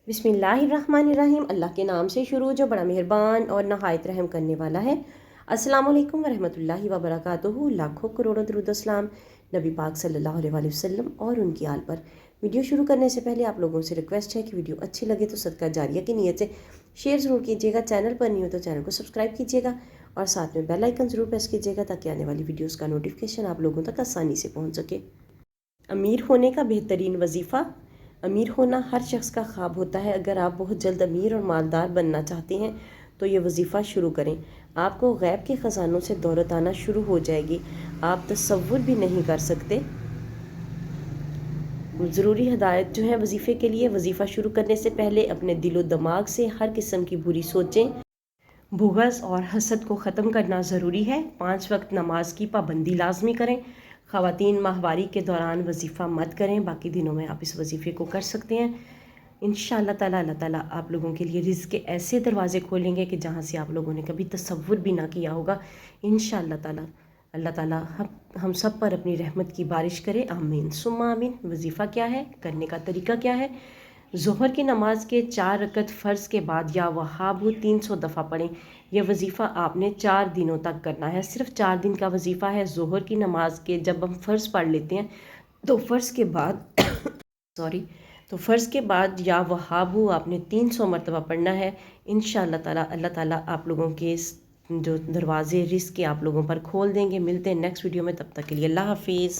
बिस्मिल्लाहिर्रहमानिर्रहीम। अल्लाह के नाम से शुरू जो बड़ा मेहरबान और नहायत रहम करने वाला है। अस्सलाम वालेकुम वरहमतुल्लाहि वबरकातुहू। लाखों करोड़ों दरूद अस्सलाम नबी पाक सल्लल्लाहु अलैहि वसल्लम और उनकी आल पर। वीडियो शुरू करने से पहले आप लोगों से रिक्वेस्ट है कि वीडियो अच्छी लगे तो सदका जारिया की नीयत से शेयर ज़रूर कीजिएगा। चैनल पर नहीं हो तो चैनल को सब्सक्राइब कीजिएगा और साथ में बेल आइकन ज़रूर प्रेस कीजिएगा ताकि आने वाली वीडियोज़ का नोटिफिकेशन आप लोगों तक आसानी से पहुँच सके। अमीर होने का बेहतरीन वजीफ़ा। अमीर होना हर शख्स का ख्वाब होता है। अगर आप बहुत जल्द अमीर और मालदार बनना चाहते हैं तो ये वजीफ़ा शुरू करें। आपको गैब के ख़जानों से दौलत आना शुरू हो जाएगी। आप तसव्वुर भी नहीं कर सकते। ज़रूरी हदायत जो है वजीफ़े के लिए, वजीफ़ा शुरू करने से पहले अपने दिलो दिमाग से हर किस्म की बुरी सोचें, बुग़्ज़ और हसद को ख़त्म करना ज़रूरी है। 5 वक्त नमाज की पाबंदी लाजमी करें। ख़वातीन माहवारी के दौरान वजीफ़ा मत करें, बाकी दिनों में आप इस वजीफ़े को कर सकते हैं। इंशाअल्लाह ताला अल्लाह ताला आप लोगों के लिए रिज़्क़ के ऐसे दरवाज़े खोलेंगे कि जहाँ से आप लोगों ने कभी तसव्वुर भी ना किया होगा। इंशाअल्लाह ताला अल्लाह ताला हम सब पर अपनी रहमत की बारिश करे, आमीन सुम्मा आमीन। वजीफ़ा क्या है, करने का तरीका क्या है? ज़ोहर की नमाज के 4 रकत फ़र्ज़ के बाद या वहाबु 300 दफ़ा पढ़ें। यह वजीफ़ा आपने 4 दिनों तक करना है। सिर्फ 4 दिन का वजीफ़ा है। ज़ोहर की नमाज के जब हम फ़र्ज़ पढ़ लेते हैं तो फ़र्ज़ के बाद तो फ़र्ज़ के बाद या वहाबु आपने 300 मरतबा पढ़ना है। इंशाअल्लाह ताला अल्लाह ताला आप लोगों के जो दरवाज़े रिज़्क़ के आप लोगों पर खोल देंगे। मिलते हैं नेक्स्ट वीडियो में, तब तक के लिए अल्लाह हाफ़िज़।